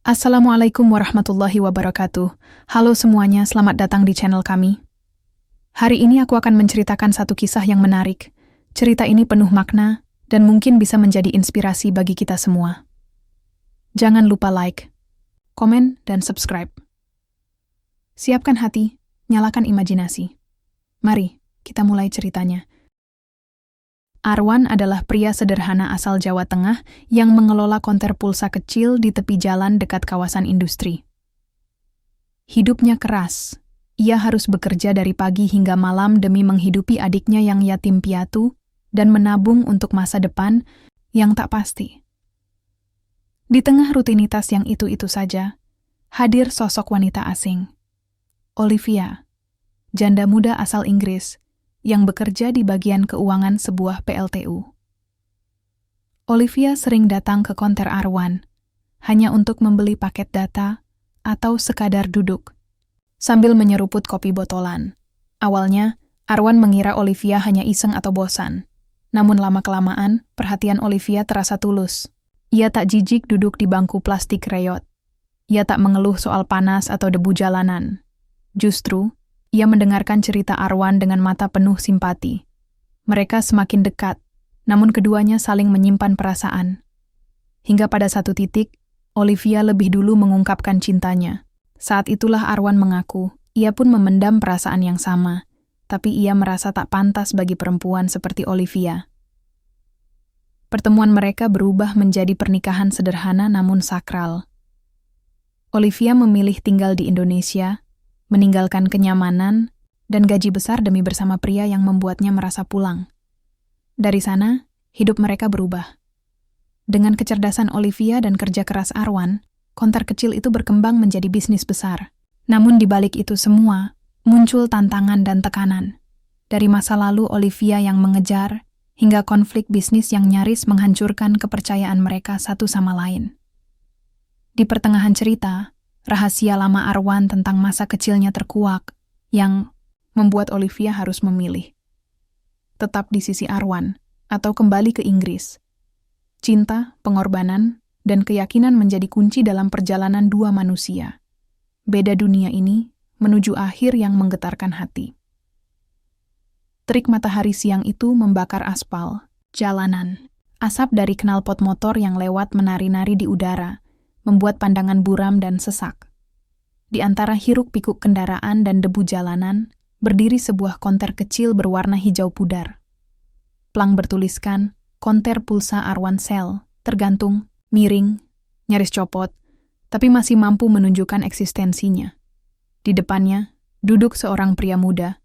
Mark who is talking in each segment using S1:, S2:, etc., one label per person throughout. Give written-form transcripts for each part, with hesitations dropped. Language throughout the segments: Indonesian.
S1: Assalamualaikum warahmatullahi wabarakatuh. Halo semuanya, selamat datang di channel kami. Hari ini aku akan menceritakan satu kisah yang menarik. Cerita ini penuh makna dan mungkin bisa menjadi inspirasi bagi kita semua. Jangan lupa like, komen, dan subscribe. Siapkan hati, nyalakan imajinasi. Mari, kita mulai ceritanya. Arwan adalah pria sederhana asal Jawa Tengah yang mengelola konter pulsa kecil di tepi jalan dekat kawasan industri. Hidupnya keras. Ia harus bekerja dari pagi hingga malam demi menghidupi adiknya yang yatim piatu dan menabung untuk masa depan yang tak pasti. Di tengah rutinitas yang itu-itu saja, hadir sosok wanita asing. Olivia, janda muda asal Inggris, yang bekerja di bagian keuangan sebuah PLTU. Olivia sering datang ke konter Arwan, hanya untuk membeli paket data atau sekadar duduk, sambil menyeruput kopi botolan. Awalnya, Arwan mengira Olivia hanya iseng atau bosan. Namun lama-kelamaan, perhatian Olivia terasa tulus. Ia tak jijik duduk di bangku plastik reyot. Ia tak mengeluh soal panas atau debu jalanan. Justru, ia mendengarkan cerita Arwan dengan mata penuh simpati. Mereka semakin dekat, namun keduanya saling menyimpan perasaan. Hingga pada satu titik, Olivia lebih dulu mengungkapkan cintanya. Saat itulah Arwan mengaku, ia pun memendam perasaan yang sama, tapi ia merasa tak pantas bagi perempuan seperti Olivia. Pertemuan mereka berubah menjadi pernikahan sederhana namun sakral. Olivia memilih tinggal di Indonesia, meninggalkan kenyamanan dan gaji besar demi bersama pria yang membuatnya merasa pulang. Dari sana, hidup mereka berubah. Dengan kecerdasan Olivia dan kerja keras Arwan, konter kecil itu berkembang menjadi bisnis besar. Namun di balik itu semua, muncul tantangan dan tekanan. Dari masa lalu Olivia yang mengejar, hingga konflik bisnis yang nyaris menghancurkan kepercayaan mereka satu sama lain. Di pertengahan cerita, rahasia lama Arwan tentang masa kecilnya terkuak, yang membuat Olivia harus memilih. Tetap di sisi Arwan, atau kembali ke Inggris. Cinta, pengorbanan, dan keyakinan menjadi kunci dalam perjalanan dua manusia. Beda dunia ini menuju akhir yang menggetarkan hati. Terik matahari siang itu membakar aspal, jalanan. Asap dari knalpot motor yang lewat menari-nari di udara, membuat pandangan buram dan sesak. Di antara hiruk-pikuk kendaraan dan debu jalanan, berdiri sebuah konter kecil berwarna hijau pudar. Plang bertuliskan, konter pulsa Arwan Sel, tergantung, miring, nyaris copot, tapi masih mampu menunjukkan eksistensinya. Di depannya, duduk seorang pria muda,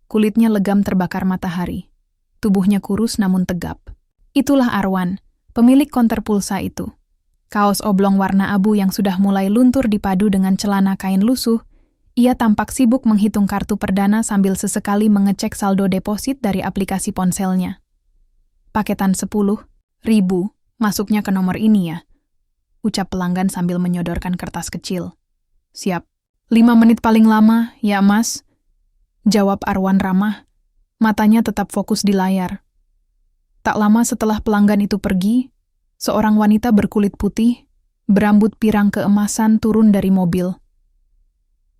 S1: kulitnya legam terbakar matahari, tubuhnya kurus namun tegap. Itulah Arwan, pemilik konter pulsa itu. Kaos oblong warna abu yang sudah mulai luntur dipadu dengan celana kain lusuh, ia tampak sibuk menghitung kartu perdana sambil sesekali mengecek saldo deposit dari aplikasi ponselnya. Paketan 10.000, masuknya ke nomor ini ya, ucap pelanggan sambil menyodorkan kertas kecil. Siap, 5 menit paling lama, ya mas, jawab Arwan ramah, matanya tetap fokus di layar. Tak lama setelah pelanggan itu pergi, seorang wanita berkulit putih, berambut pirang keemasan turun dari mobil.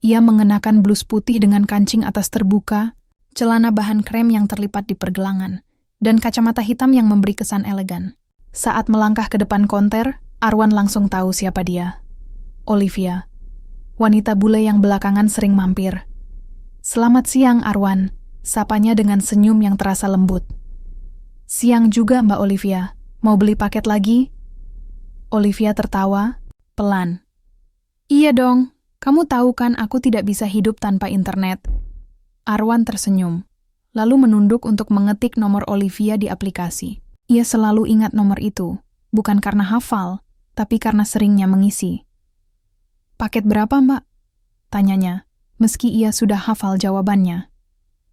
S1: Ia mengenakan blus putih dengan kancing atas terbuka, celana bahan krem yang terlipat di pergelangan, dan kacamata hitam yang memberi kesan elegan. Saat melangkah ke depan konter, Arwan langsung tahu siapa dia. Olivia, wanita bule yang belakangan sering mampir. Selamat siang, Arwan, sapanya dengan senyum yang terasa lembut. Siang juga, Mbak Olivia. Mau beli paket lagi? Olivia tertawa, pelan. Iya dong, kamu tahu kan aku tidak bisa hidup tanpa internet. Arwan tersenyum, lalu menunduk untuk mengetik nomor Olivia di aplikasi. Ia selalu ingat nomor itu, bukan karena hafal, tapi karena seringnya mengisi. Paket berapa, Mbak? Tanyanya, meski ia sudah hafal jawabannya.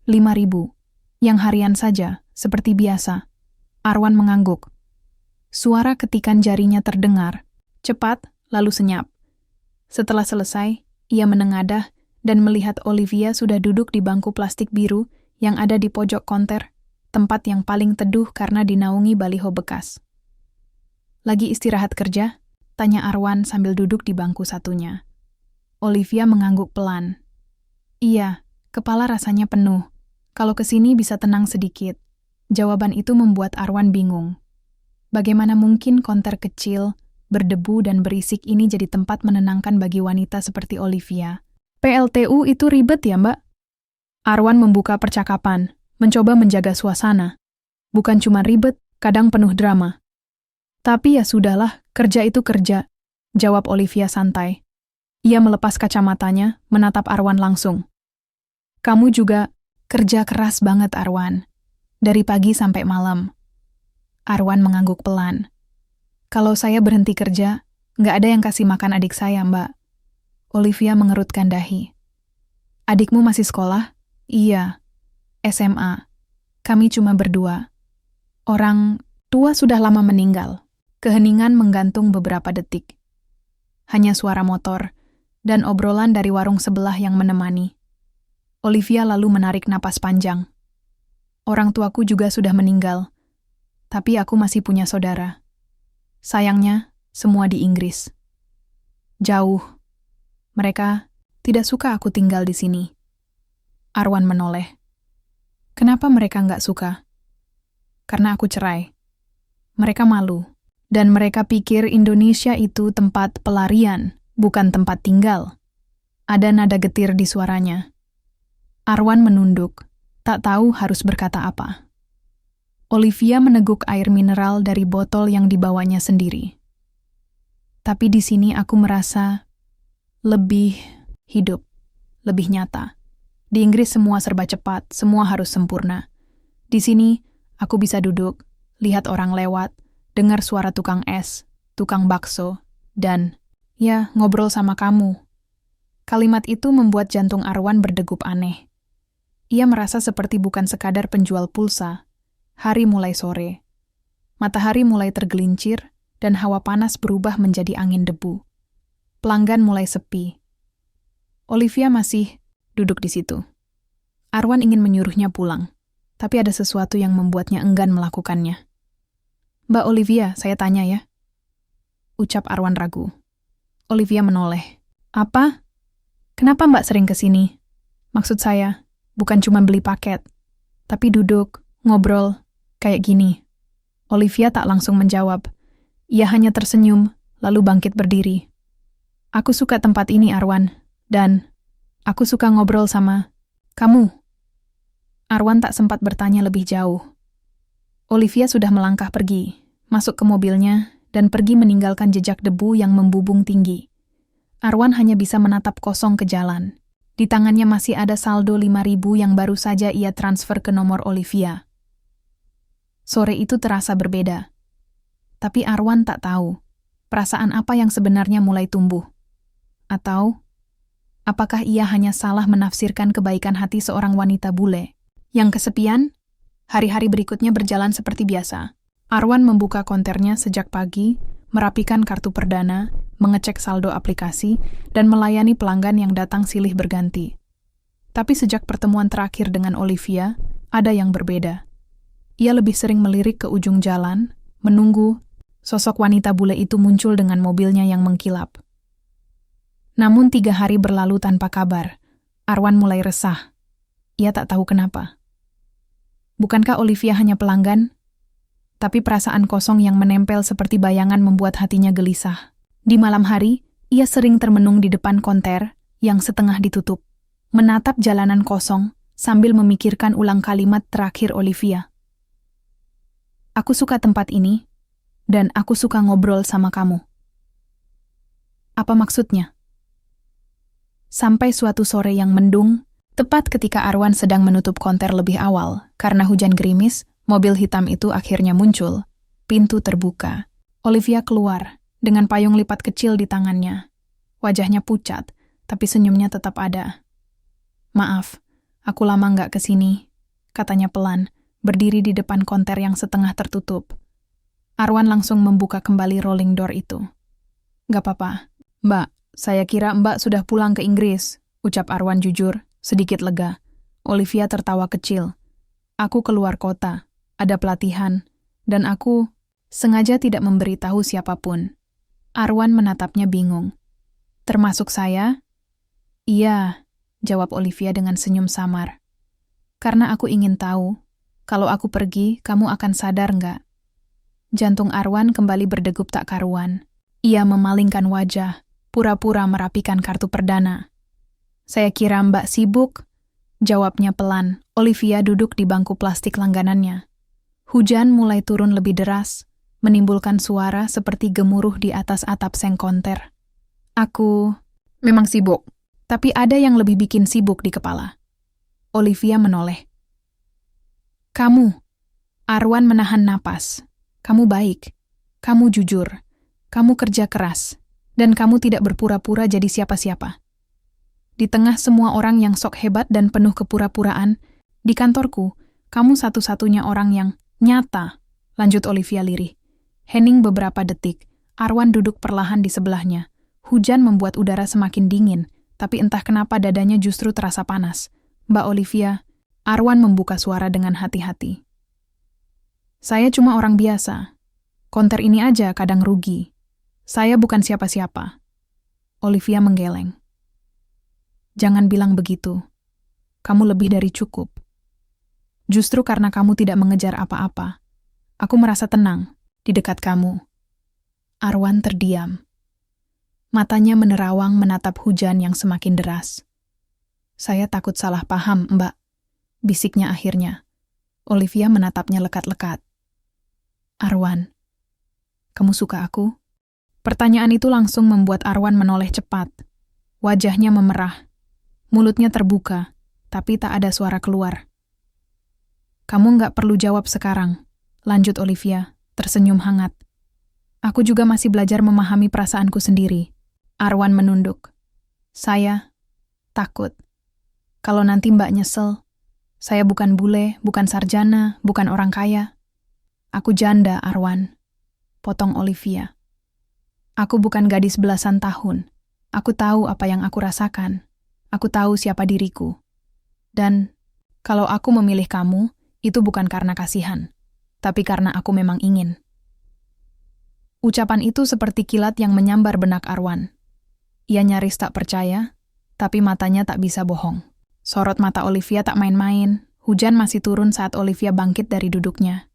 S1: 5.000, yang harian saja, seperti biasa. Arwan mengangguk. Suara ketikan jarinya terdengar, cepat lalu senyap. Setelah selesai, ia menengadah dan melihat Olivia sudah duduk di bangku plastik biru yang ada di pojok konter, tempat yang paling teduh karena dinaungi baliho bekas. Lagi istirahat kerja? Tanya Arwan sambil duduk di bangku satunya. Olivia mengangguk pelan. Iya, kepala rasanya penuh. Kalau kesini bisa tenang sedikit. Jawaban itu membuat Arwan bingung. Bagaimana mungkin konter kecil, berdebu dan berisik ini jadi tempat menenangkan bagi wanita seperti Olivia? PLTU itu ribet ya, Mbak? Arwan membuka percakapan, mencoba menjaga suasana. Bukan cuma ribet, kadang penuh drama. Tapi ya sudahlah, kerja itu kerja, jawab Olivia santai. Ia melepas kacamatanya, menatap Arwan langsung. Kamu juga kerja keras banget, Arwan. Dari pagi sampai malam. Arwan mengangguk pelan. Kalau saya berhenti kerja, nggak ada yang kasih makan adik saya, Mbak. Olivia mengerutkan dahi. Adikmu masih sekolah? Iya. SMA. Kami cuma berdua. Orang tua sudah lama meninggal. Keheningan menggantung beberapa detik. Hanya suara motor dan obrolan dari warung sebelah yang menemani. Olivia lalu menarik napas panjang. Orang tuaku juga sudah meninggal, tapi aku masih punya saudara. Sayangnya, semua di Inggris. Jauh. Mereka tidak suka aku tinggal di sini. Arwan menoleh. Kenapa mereka nggak suka? Karena aku cerai. Mereka malu. Dan mereka pikir Indonesia itu tempat pelarian, bukan tempat tinggal. Ada nada getir di suaranya. Arwan menunduk, tak tahu harus berkata apa. Olivia meneguk air mineral dari botol yang dibawanya sendiri. Tapi di sini aku merasa lebih hidup, lebih nyata. Di Inggris semua serba cepat, semua harus sempurna. Di sini aku bisa duduk, lihat orang lewat, dengar suara tukang es, tukang bakso, dan, ya, ngobrol sama kamu. Kalimat itu membuat jantung Arwan berdegup aneh. Ia merasa seperti bukan sekadar penjual pulsa. Hari mulai sore. Matahari mulai tergelincir, dan hawa panas berubah menjadi angin debu. Pelanggan mulai sepi. Olivia masih duduk di situ. Arwan ingin menyuruhnya pulang, tapi ada sesuatu yang membuatnya enggan melakukannya. Mbak Olivia, saya tanya ya. Ucap Arwan ragu. Olivia menoleh. Apa? Kenapa Mbak sering kesini? Maksud saya, bukan cuma beli paket, tapi duduk, ngobrol, kayak gini. Olivia tak langsung menjawab. Ia hanya tersenyum, lalu bangkit berdiri. Aku suka tempat ini, Arwan, dan aku suka ngobrol sama kamu. Arwan tak sempat bertanya lebih jauh. Olivia sudah melangkah pergi, masuk ke mobilnya, dan pergi meninggalkan jejak debu yang membubung tinggi. Arwan hanya bisa menatap kosong ke jalan. Di tangannya masih ada saldo 5.000 yang baru saja ia transfer ke nomor Olivia. Sore itu terasa berbeda. Tapi Arwan tak tahu perasaan apa yang sebenarnya mulai tumbuh. Atau, apakah ia hanya salah menafsirkan kebaikan hati seorang wanita bule yang kesepian? Hari-hari berikutnya berjalan seperti biasa. Arwan membuka konternya sejak pagi, merapikan kartu perdana, mengecek saldo aplikasi, dan melayani pelanggan yang datang silih berganti. Tapi sejak pertemuan terakhir dengan Olivia, ada yang berbeda. Ia lebih sering melirik ke ujung jalan, menunggu sosok wanita bule itu muncul dengan mobilnya yang mengkilap. Namun 3 hari berlalu tanpa kabar. Arwan mulai resah. Ia tak tahu kenapa. Bukankah Olivia hanya pelanggan? Tapi perasaan kosong yang menempel seperti bayangan membuat hatinya gelisah. Di malam hari, ia sering termenung di depan konter yang setengah ditutup, menatap jalanan kosong sambil memikirkan ulang kalimat terakhir Olivia. Aku suka tempat ini, dan aku suka ngobrol sama kamu. Apa maksudnya? Sampai suatu sore yang mendung, tepat ketika Arwan sedang menutup konter lebih awal, karena hujan gerimis, mobil hitam itu akhirnya muncul. Pintu terbuka. Olivia keluar, dengan payung lipat kecil di tangannya. Wajahnya pucat, tapi senyumnya tetap ada. Maaf, aku lama nggak kesini, katanya pelan, berdiri di depan konter yang setengah tertutup. Arwan langsung membuka kembali rolling door itu. Gak apa-apa, Mbak, saya kira Mbak sudah pulang ke Inggris, ucap Arwan jujur, sedikit lega. Olivia tertawa kecil. Aku keluar kota, ada pelatihan, dan aku sengaja tidak memberitahu siapapun. Arwan menatapnya bingung. Termasuk saya? Iya, jawab Olivia dengan senyum samar. Karena aku ingin tahu, kalau aku pergi, kamu akan sadar nggak? Jantung Arwan kembali berdegup tak karuan. Ia memalingkan wajah, pura-pura merapikan kartu perdana. Saya kira Mbak sibuk, jawabnya pelan. Olivia duduk di bangku plastik langganannya. Hujan mulai turun lebih deras, menimbulkan suara seperti gemuruh di atas atap seng konter. Aku memang sibuk, tapi ada yang lebih bikin sibuk di kepala. Olivia menoleh. Kamu, Arwan menahan napas. Kamu baik, kamu jujur, kamu kerja keras, dan kamu tidak berpura-pura jadi siapa-siapa. Di tengah semua orang yang sok hebat dan penuh kepura-puraan, di kantorku, kamu satu-satunya orang yang nyata, lanjut Olivia lirih. Hening beberapa detik, Arwan duduk perlahan di sebelahnya. Hujan membuat udara semakin dingin, tapi entah kenapa dadanya justru terasa panas. Mbak Olivia, Arwan membuka suara dengan hati-hati. Saya cuma orang biasa. Konter ini aja kadang rugi. Saya bukan siapa-siapa. Olivia menggeleng. Jangan bilang begitu. Kamu lebih dari cukup. Justru karena kamu tidak mengejar apa-apa, aku merasa tenang di dekat kamu. Arwan terdiam. Matanya menerawang menatap hujan yang semakin deras. Saya takut salah paham, Mbak, bisiknya akhirnya. Olivia menatapnya lekat-lekat. Arwan, kamu suka aku? Pertanyaan itu langsung membuat Arwan menoleh cepat. Wajahnya memerah. Mulutnya terbuka, tapi tak ada suara keluar. Kamu nggak perlu jawab sekarang, lanjut Olivia, tersenyum hangat. Aku juga masih belajar memahami perasaanku sendiri. Arwan menunduk. Saya takut. Kalau nanti Mbak nyesel, saya bukan bule, bukan sarjana, bukan orang kaya. Aku janda, Arwan. Potong Olivia. Aku bukan gadis belasan tahun. Aku tahu apa yang aku rasakan. Aku tahu siapa diriku. Dan kalau aku memilih kamu, itu bukan karena kasihan, tapi karena aku memang ingin. Ucapan itu seperti kilat yang menyambar benak Arwan. Ia nyaris tak percaya, tapi matanya tak bisa bohong. Sorot mata Olivia tak main-main, hujan masih turun saat Olivia bangkit dari duduknya.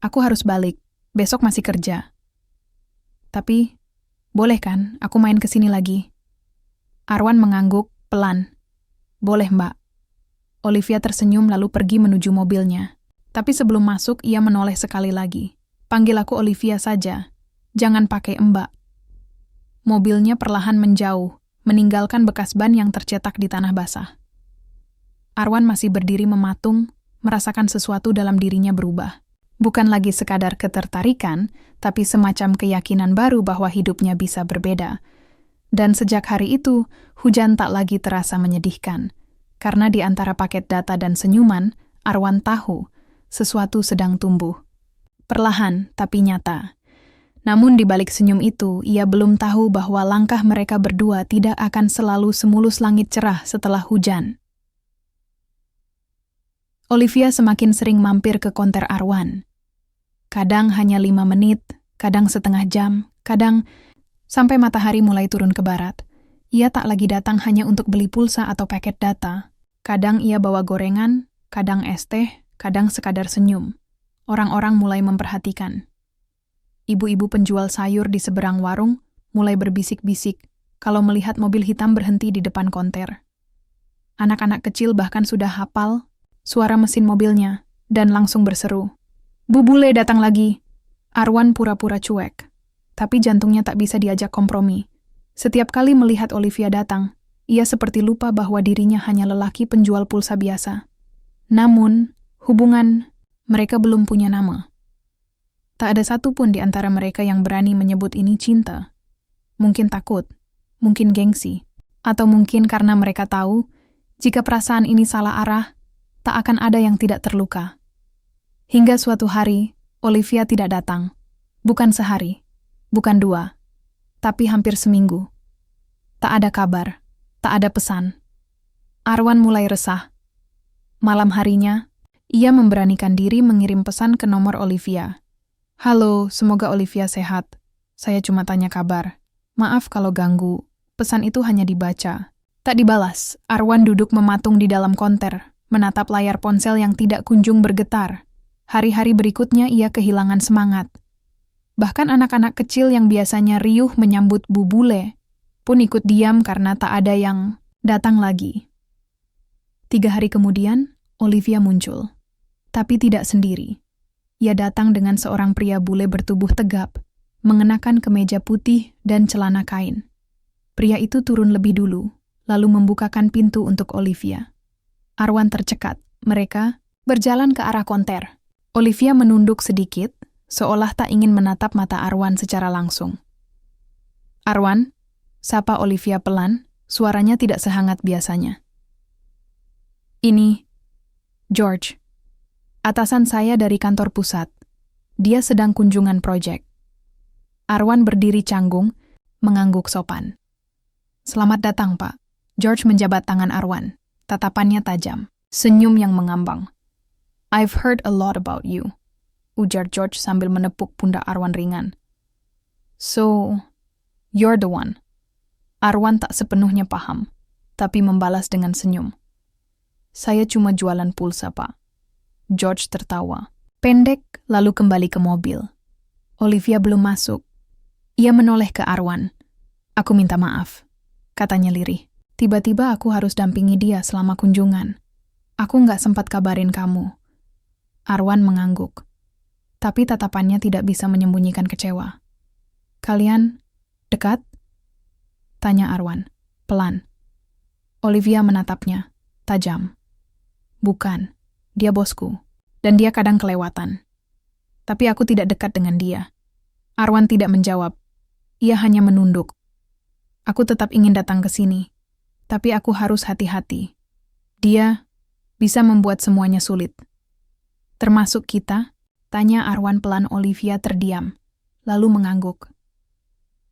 S1: Aku harus balik, besok masih kerja. Tapi, boleh kan aku main ke sini lagi? Arwan mengangguk, pelan. Boleh, Mbak. Olivia tersenyum lalu pergi menuju mobilnya. Tapi sebelum masuk, ia menoleh sekali lagi. Panggil aku Olivia saja. Jangan pakai Mbak. Mobilnya perlahan menjauh, meninggalkan bekas ban yang tercetak di tanah basah. Arwan masih berdiri mematung, merasakan sesuatu dalam dirinya berubah. Bukan lagi sekadar ketertarikan, tapi semacam keyakinan baru bahwa hidupnya bisa berbeda. Dan sejak hari itu, hujan tak lagi terasa menyedihkan. Karena di antara paket data dan senyuman, Arwan tahu sesuatu sedang tumbuh. Perlahan, tapi nyata. Namun di balik senyum itu, ia belum tahu bahwa langkah mereka berdua tidak akan selalu semulus langit cerah setelah hujan. Olivia semakin sering mampir ke konter Arwan. Kadang hanya 5 menit, kadang setengah jam, kadang sampai matahari mulai turun ke barat. Ia tak lagi datang hanya untuk beli pulsa atau paket data. Kadang ia bawa gorengan, kadang es teh, kadang sekadar senyum. Orang-orang mulai memperhatikan. Ibu-ibu penjual sayur di seberang warung mulai berbisik-bisik kalau melihat mobil hitam berhenti di depan konter. Anak-anak kecil bahkan sudah hafal suara mesin mobilnya dan langsung berseru, "Bu Bule datang lagi." Arwan pura-pura cuek, tapi jantungnya tak bisa diajak kompromi. Setiap kali melihat Olivia datang, ia seperti lupa bahwa dirinya hanya lelaki penjual pulsa biasa. Namun, hubungan mereka belum punya nama. Tak ada satupun di antara mereka yang berani menyebut ini cinta. Mungkin takut, mungkin gengsi, atau mungkin karena mereka tahu, jika perasaan ini salah arah, tak akan ada yang tidak terluka. Hingga suatu hari, Olivia tidak datang. Bukan sehari, bukan 2, tapi hampir seminggu. Tak ada kabar, tak ada pesan. Arwan mulai resah. Malam harinya, ia memberanikan diri mengirim pesan ke nomor Olivia. "Halo, semoga Olivia sehat. Saya cuma tanya kabar. Maaf kalau ganggu. Pesan itu hanya dibaca. Tak dibalas. Arwan duduk mematung di dalam konter, menatap layar ponsel yang tidak kunjung bergetar. Hari-hari berikutnya ia kehilangan semangat. Bahkan anak-anak kecil yang biasanya riuh menyambut Bu Bule pun ikut diam karena tak ada yang datang lagi. 3 hari kemudian, Olivia muncul. Tapi tidak sendiri. Ia datang dengan seorang pria bule bertubuh tegap, mengenakan kemeja putih dan celana kain. Pria itu turun lebih dulu, lalu membukakan pintu untuk Olivia. Arwan tercekat. Mereka berjalan ke arah konter. Olivia menunduk sedikit, seolah tak ingin menatap mata Arwan secara langsung. "Arwan," sapa Olivia pelan, suaranya tidak sehangat biasanya. "Ini George, atasan saya dari kantor pusat. Dia sedang kunjungan proyek." Arwan berdiri canggung, mengangguk sopan. "Selamat datang, Pak." George menjabat tangan Arwan, tatapannya tajam, senyum yang mengambang. "I've heard a lot about you," ujar George sambil menepuk pundak Arwan ringan. "So, you're the one." Arwan tak sepenuhnya paham, tapi membalas dengan senyum. "Saya cuma jualan pulsa, Pak." George tertawa. Pendek, lalu kembali ke mobil. Olivia belum masuk. Ia menoleh ke Arwan. "Aku minta maaf," katanya lirih. "Tiba-tiba aku harus dampingi dia selama kunjungan. Aku nggak sempat kabarin kamu." Arwan mengangguk. Tapi tatapannya tidak bisa menyembunyikan kecewa. "Kalian dekat?" tanya Arwan, pelan. Olivia menatapnya, tajam. "Bukan, dia bosku, dan dia kadang kelewatan. Tapi aku tidak dekat dengan dia." Arwan tidak menjawab. Ia hanya menunduk. "Aku tetap ingin datang ke sini, tapi aku harus hati-hati. Dia bisa membuat semuanya sulit." "Termasuk kita?" tanya Arwan pelan. Olivia terdiam, lalu mengangguk.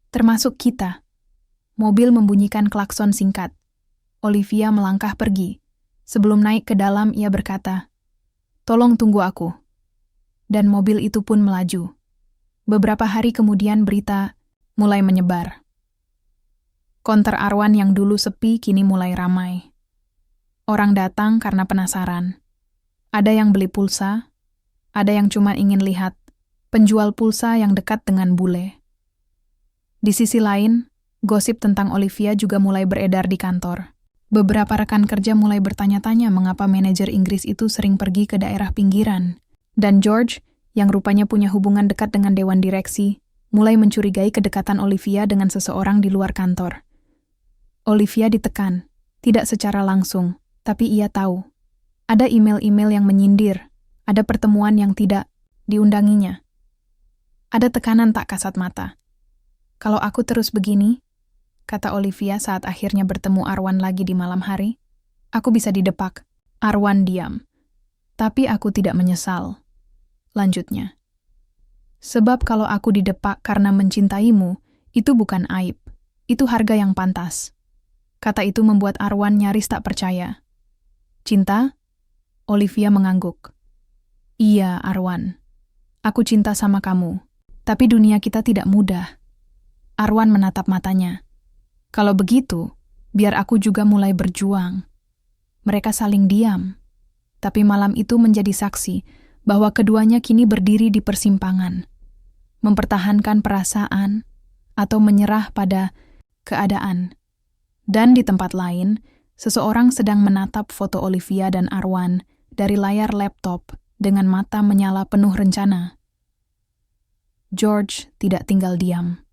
S1: "Termasuk kita." Mobil membunyikan klakson singkat. Olivia melangkah pergi. Sebelum naik ke dalam, ia berkata, "Tolong tunggu aku." Dan mobil itu pun melaju. Beberapa hari kemudian berita mulai menyebar. Konter Arwan yang dulu sepi kini mulai ramai. Orang datang karena penasaran. Ada yang beli pulsa, ada yang cuma ingin lihat penjual pulsa yang dekat dengan bule. Di sisi lain, gosip tentang Olivia juga mulai beredar di kantor. Beberapa rekan kerja mulai bertanya-tanya mengapa manajer Inggris itu sering pergi ke daerah pinggiran. Dan George, yang rupanya punya hubungan dekat dengan dewan direksi, mulai mencurigai kedekatan Olivia dengan seseorang di luar kantor. Olivia ditekan, tidak secara langsung, tapi ia tahu. Ada email-email yang menyindir, ada pertemuan yang tidak diundanginya. Ada tekanan tak kasat mata. "Kalau aku terus begini," kata Olivia saat akhirnya bertemu Arwan lagi di malam hari, "aku bisa didepak." Arwan diam. "Tapi aku tidak menyesal," lanjutnya. "Sebab kalau aku didepak karena mencintaimu, itu bukan aib. Itu harga yang pantas." Kata itu membuat Arwan nyaris tak percaya. "Cinta?" Olivia mengangguk. "Iya, Arwan. Aku cinta sama kamu. Tapi dunia kita tidak mudah." Arwan menatap matanya. "Kalau begitu, biar aku juga mulai berjuang." Mereka saling diam. Tapi malam itu menjadi saksi bahwa keduanya kini berdiri di persimpangan. Mempertahankan perasaan atau menyerah pada keadaan. Dan di tempat lain, seseorang sedang menatap foto Olivia dan Arwan dari layar laptop dengan mata menyala penuh rencana. George tidak tinggal diam.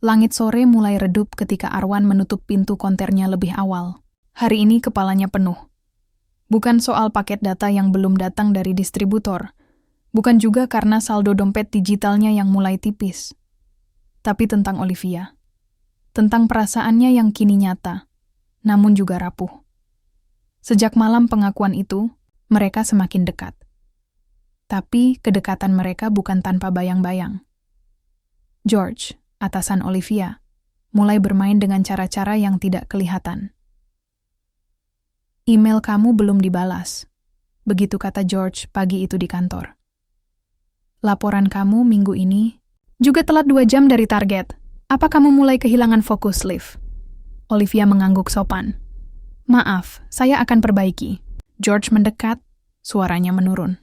S1: Langit sore mulai redup ketika Arwan menutup pintu konternya lebih awal. Hari ini kepalanya penuh. Bukan soal paket data yang belum datang dari distributor, bukan juga karena saldo dompet digitalnya yang mulai tipis, tapi tentang Olivia. Tentang perasaannya yang kini nyata, namun juga rapuh. Sejak malam pengakuan itu, mereka semakin dekat. Tapi kedekatan mereka bukan tanpa bayang-bayang. George, atasan Olivia, mulai bermain dengan cara-cara yang tidak kelihatan. "Email kamu belum dibalas," begitu kata George pagi itu di kantor. "Laporan kamu minggu ini Juga telat 2 jam dari target. Apa kamu mulai kehilangan fokus, Liv? Olivia mengangguk sopan. Maaf, saya akan perbaiki. George mendekat, suaranya menurun.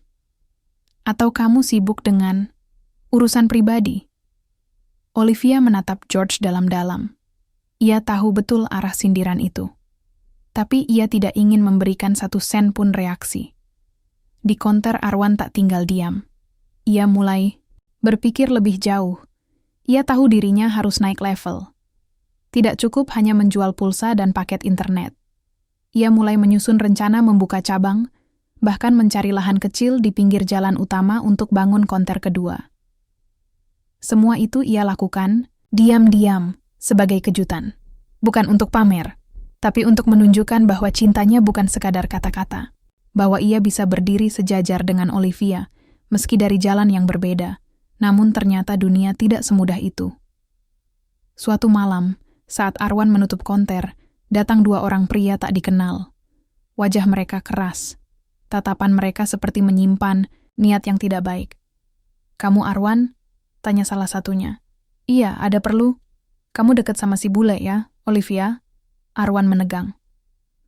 S1: Atau kamu sibuk dengan urusan pribadi? Olivia menatap George dalam-dalam. Ia tahu betul arah sindiran itu. Tapi ia tidak ingin memberikan 1 sen pun reaksi. Di konter Arwan tak tinggal diam. Ia mulai berpikir lebih jauh. Ia tahu dirinya harus naik level. Tidak cukup hanya menjual pulsa dan paket internet. Ia mulai menyusun rencana membuka cabang, bahkan mencari lahan kecil di pinggir jalan utama untuk bangun konter kedua. Semua itu ia lakukan diam-diam sebagai kejutan. Bukan untuk pamer, tapi untuk menunjukkan bahwa cintanya bukan sekadar kata-kata. Bahwa ia bisa berdiri sejajar dengan Olivia, meski dari jalan yang berbeda. Namun ternyata dunia tidak semudah itu. Suatu malam, saat Arwan menutup konter, datang 2 orang pria tak dikenal. Wajah mereka keras. Tatapan mereka seperti menyimpan niat yang tidak baik. "Kamu Arwan?" tanya salah satunya. "Iya, ada perlu?" "Kamu dekat sama si bule ya, Olivia?" Arwan menegang.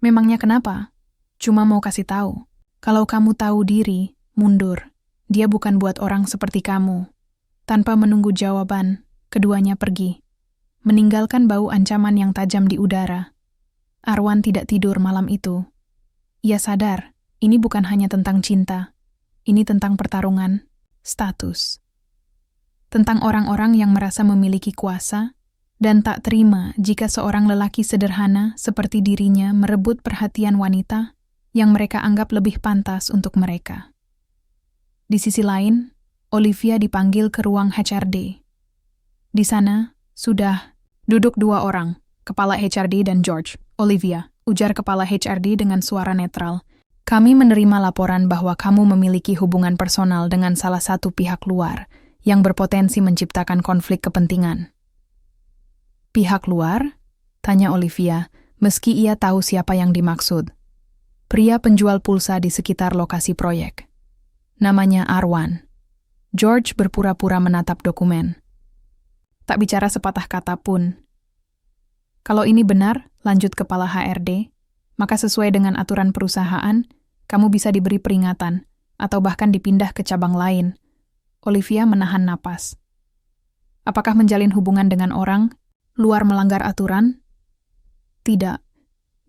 S1: "Memangnya kenapa?" "Cuma mau kasih tahu. Kalau kamu tahu diri, mundur. Dia bukan buat orang seperti kamu." Tanpa menunggu jawaban, keduanya pergi. Meninggalkan bau ancaman yang tajam di udara. Arwan tidak tidur malam itu. Ia sadar, ini bukan hanya tentang cinta. Ini tentang pertarungan, status. Tentang orang-orang yang merasa memiliki kuasa dan tak terima jika seorang lelaki sederhana seperti dirinya merebut perhatian wanita yang mereka anggap lebih pantas untuk mereka. Di sisi lain, Olivia dipanggil ke ruang HRD. Di sana, sudah duduk 2 orang, kepala HRD dan George. "Olivia," ujar kepala HRD dengan suara netral, "kami menerima laporan bahwa kamu memiliki hubungan personal dengan salah satu pihak luar yang berpotensi menciptakan konflik kepentingan." "Pihak luar?" tanya Olivia, meski ia tahu siapa yang dimaksud. Pria penjual pulsa di sekitar lokasi proyek. Namanya Arwan. George berpura-pura menatap dokumen. Tak bicara sepatah kata pun. "Kalau ini benar," lanjut kepala HRD, "maka sesuai dengan aturan perusahaan, kamu bisa diberi peringatan, atau bahkan dipindah ke cabang lain." Olivia menahan napas. Apakah menjalin hubungan dengan orang luar melanggar aturan? Tidak.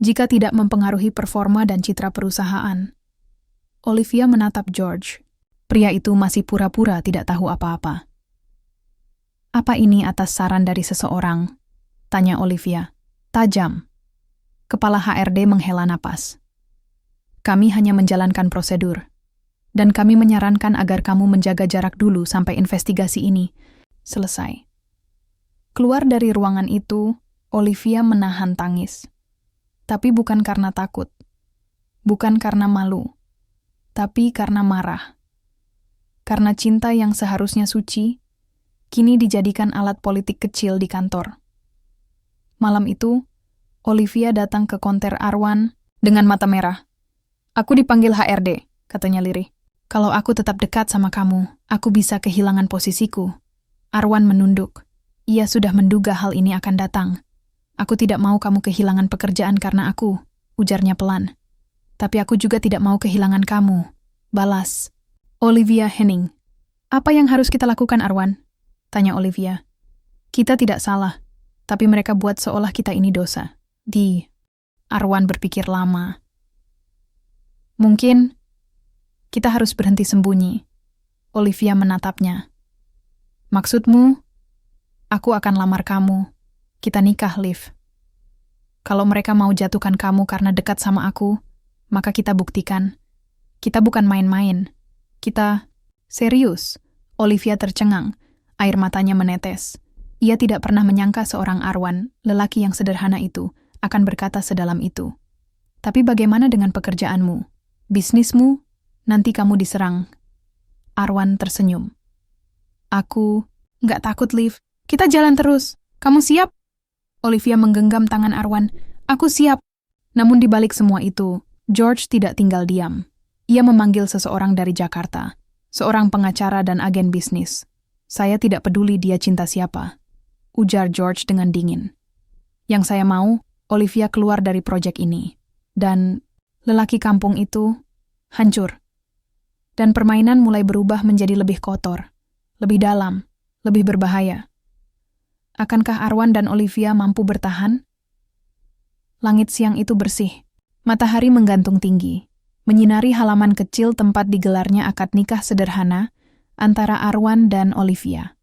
S1: Jika tidak mempengaruhi performa dan citra perusahaan. Olivia menatap George. Pria itu masih pura-pura tidak tahu apa-apa. "Apa ini atas saran dari seseorang?" tanya Olivia. Tajam. Kepala HRD menghela napas. "Kami hanya menjalankan prosedur. Dan kami menyarankan agar kamu menjaga jarak dulu sampai investigasi ini selesai." Keluar dari ruangan itu, Olivia menahan tangis. Tapi bukan karena takut. Bukan karena malu. Tapi karena marah. Karena cinta yang seharusnya suci, kini dijadikan alat politik kecil di kantor. Malam itu, Olivia datang ke konter Arwan dengan mata merah. "Aku dipanggil HRD," katanya lirih. "Kalau aku tetap dekat sama kamu, aku bisa kehilangan posisiku." Arwan menunduk. Ia sudah menduga hal ini akan datang. "Aku tidak mau kamu kehilangan pekerjaan karena aku," ujarnya pelan. "Tapi aku juga tidak mau kehilangan kamu." Balas Olivia Henning. "Apa yang harus kita lakukan, Arwan?" tanya Olivia. "Kita tidak salah, tapi mereka buat seolah kita ini dosa." Arwan berpikir lama. "Mungkin kita harus berhenti sembunyi." Olivia menatapnya. "Maksudmu?" "Aku akan lamar kamu. Kita nikah, Liv. Kalau mereka mau jatuhkan kamu karena dekat sama aku, maka kita buktikan. Kita bukan main-main. Kita serius." Olivia tercengang, air matanya menetes. Ia tidak pernah menyangka seorang Arwan, lelaki yang sederhana itu, akan berkata sedalam itu. "Tapi bagaimana dengan pekerjaanmu? Bisnismu? Nanti kamu diserang." Arwan tersenyum. "Aku nggak takut, Liv. Kita jalan terus. Kamu siap?" Olivia menggenggam tangan Arwan. "Aku siap." Namun di balik semua itu, George tidak tinggal diam. Ia memanggil seseorang dari Jakarta, seorang pengacara dan agen bisnis. Saya tidak peduli dia cinta siapa, ujar George dengan dingin. Yang saya mau, Olivia keluar dari proyek ini. Dan lelaki kampung itu hancur. Dan permainan mulai berubah menjadi lebih kotor, lebih dalam, lebih berbahaya. Akankah Arwan dan Olivia mampu bertahan? Langit siang itu bersih. Matahari menggantung tinggi, menyinari halaman kecil tempat digelarnya akad nikah sederhana antara Arwan dan Olivia.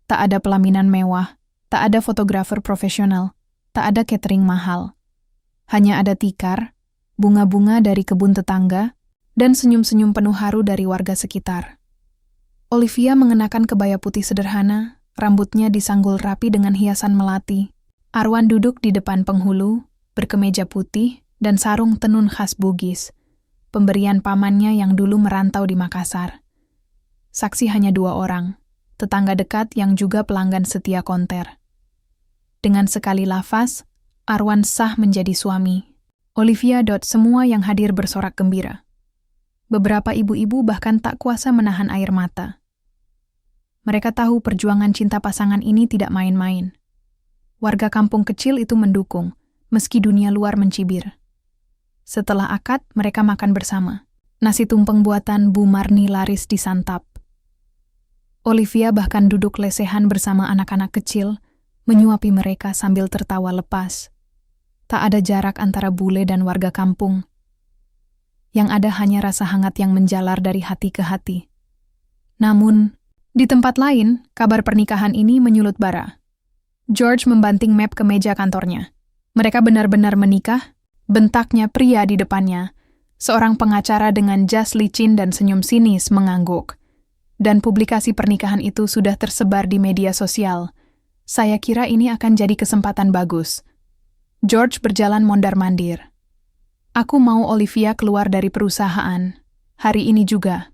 S1: Tak ada pelaminan mewah, tak ada fotografer profesional, tak ada catering mahal. Hanya ada tikar, bunga-bunga dari kebun tetangga, dan senyum-senyum penuh haru dari warga sekitar. Olivia mengenakan kebaya putih sederhana, rambutnya disanggul rapi dengan hiasan melati. Arwan duduk di depan penghulu, berkemeja putih dan sarung tenun khas Bugis, pemberian pamannya yang dulu merantau di Makassar. Saksi hanya 2 orang, tetangga dekat yang juga pelanggan setia konter. Dengan sekali lafaz, Arwan sah menjadi suami. Olivia. Semua yang hadir bersorak gembira. Beberapa ibu-ibu bahkan tak kuasa menahan air mata. Mereka tahu perjuangan cinta pasangan ini tidak main-main. Warga kampung kecil itu mendukung, meski dunia luar mencibir. Setelah akad, mereka makan bersama. Nasi tumpeng buatan Bu Marni laris disantap. Olivia bahkan duduk lesehan bersama anak-anak kecil, menyuapi mereka sambil tertawa lepas. Tak ada jarak antara bule dan warga kampung. Yang ada hanya rasa hangat yang menjalar dari hati ke hati. Namun, di tempat lain, kabar pernikahan ini menyulut bara. George membanting map ke meja kantornya. Mereka benar-benar menikah, bentaknya pria di depannya. Seorang pengacara dengan jas licin dan senyum sinis mengangguk. Dan publikasi pernikahan itu sudah tersebar di media sosial. Saya kira ini akan jadi kesempatan bagus. George berjalan mondar-mandir. Aku mau Olivia keluar dari perusahaan. Hari ini juga.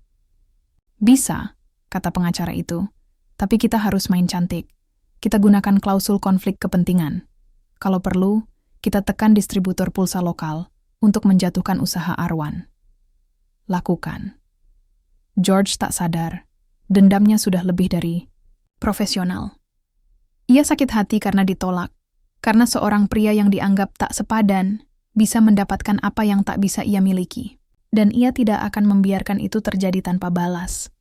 S1: Bisa, kata pengacara itu. Tapi kita harus main cantik. Kita gunakan klausul konflik kepentingan. Kalau perlu, kita tekan distributor pulsa lokal untuk menjatuhkan usaha Arwan. Lakukan. George tak sadar. Dendamnya sudah lebih dari profesional. Ia sakit hati karena ditolak, karena seorang pria yang dianggap tak sepadan bisa mendapatkan apa yang tak bisa ia miliki, dan ia tidak akan membiarkan itu terjadi tanpa balas.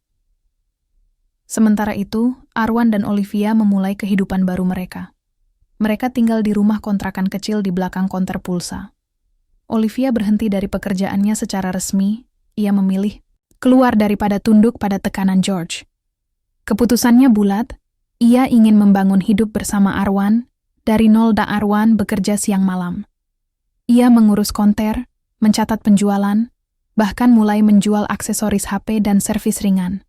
S1: Sementara itu, Arwan dan Olivia memulai kehidupan baru mereka. Mereka tinggal di rumah kontrakan kecil di belakang konter pulsa. Olivia berhenti dari pekerjaannya secara resmi, ia memilih keluar daripada tunduk pada tekanan George. Keputusannya bulat, ia ingin membangun hidup bersama Arwan, dari nol. Arwan bekerja siang malam. Ia mengurus konter, mencatat penjualan, bahkan mulai menjual aksesoris HP dan servis ringan.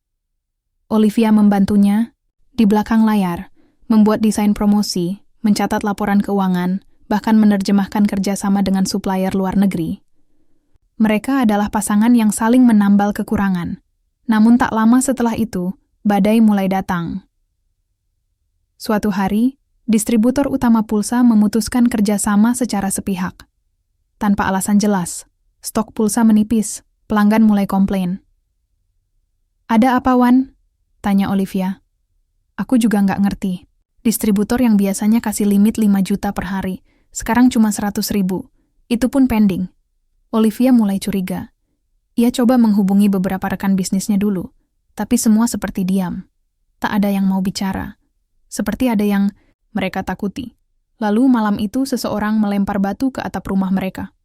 S1: Olivia membantunya, di belakang layar, membuat desain promosi, mencatat laporan keuangan, bahkan menerjemahkan kerjasama dengan supplier luar negeri. Mereka adalah pasangan yang saling menambal kekurangan. Namun tak lama setelah itu, badai mulai datang. Suatu hari, distributor utama pulsa memutuskan kerjasama secara sepihak. Tanpa alasan jelas, stok pulsa menipis, pelanggan mulai komplain. Ada apa, Wan? Tanya Olivia. Aku juga nggak ngerti. Distributor yang biasanya kasih limit 5 juta per hari, sekarang cuma 100.000. Itu pun pending. Olivia mulai curiga. Ia coba menghubungi beberapa rekan bisnisnya dulu, tapi semua seperti diam. Tak ada yang mau bicara. Seperti ada yang mereka takuti. Lalu malam itu seseorang melempar batu ke atap rumah mereka.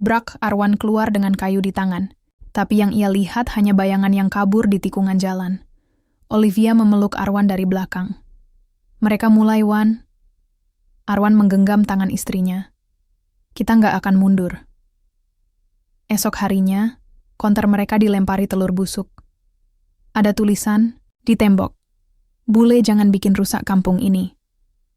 S1: Brak, Arwan keluar dengan kayu di tangan, tapi yang ia lihat hanya bayangan yang kabur di tikungan jalan. Olivia memeluk Arwan dari belakang. Mereka mulai, Wan. Arwan menggenggam tangan istrinya. Kita nggak akan mundur. Esok harinya, konter mereka dilempari telur busuk. Ada tulisan di tembok. Bule jangan bikin rusak kampung ini.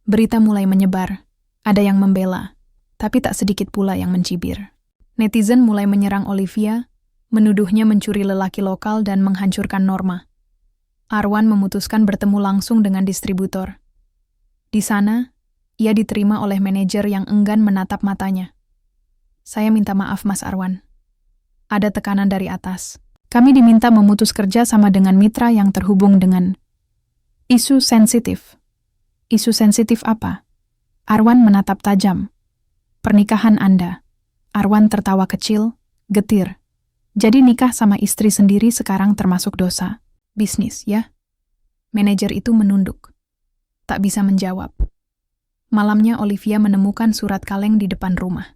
S1: Berita mulai menyebar. Ada yang membela, tapi tak sedikit pula yang mencibir. Netizen mulai menyerang Olivia, menuduhnya mencuri lelaki lokal dan menghancurkan norma. Arwan memutuskan bertemu langsung dengan distributor. Di sana, ia diterima oleh manajer yang enggan menatap matanya. Saya minta maaf, Mas Arwan. Ada tekanan dari atas. Kami diminta memutus kerja sama dengan mitra yang terhubung dengan Isu sensitif. Isu sensitif apa? Arwan menatap tajam. Pernikahan Anda. Arwan tertawa kecil, getir. Jadi nikah sama istri sendiri sekarang termasuk dosa. Bisnis, ya? Manajer itu menunduk. Tak bisa menjawab. Malamnya Olivia menemukan surat kaleng di depan rumah.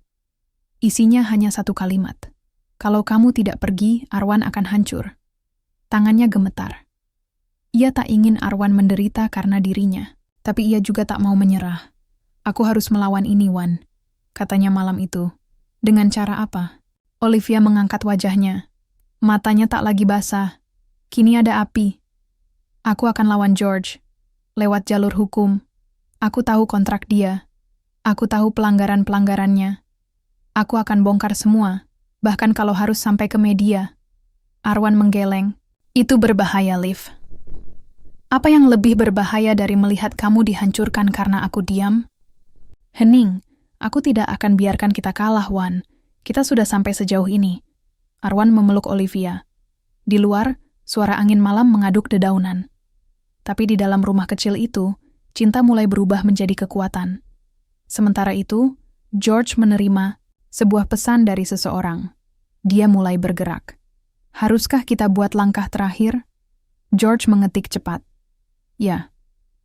S1: Isinya hanya satu kalimat. Kalau kamu tidak pergi, Arwan akan hancur. Tangannya gemetar. Ia tak ingin Arwan menderita karena dirinya, tapi ia juga tak mau menyerah. Aku harus melawan ini, Wan, katanya malam itu. Dengan cara apa? Olivia mengangkat wajahnya. Matanya tak lagi basah. Kini ada api. Aku akan lawan George. Lewat jalur hukum. Aku tahu kontrak dia. Aku tahu pelanggaran-pelanggarannya. Aku akan bongkar semua, bahkan kalau harus sampai ke media. Arwan menggeleng. Itu berbahaya, Liv. Apa yang lebih berbahaya dari melihat kamu dihancurkan karena aku diam? Hening, aku tidak akan biarkan kita kalah, Wan. Kita sudah sampai sejauh ini. Arwan memeluk Olivia. Di luar, suara angin malam mengaduk dedaunan. Tapi di dalam rumah kecil itu, cinta mulai berubah menjadi kekuatan. Sementara itu, George menerima sebuah pesan dari seseorang. Dia mulai bergerak. Haruskah kita buat langkah terakhir? George mengetik cepat. Ya.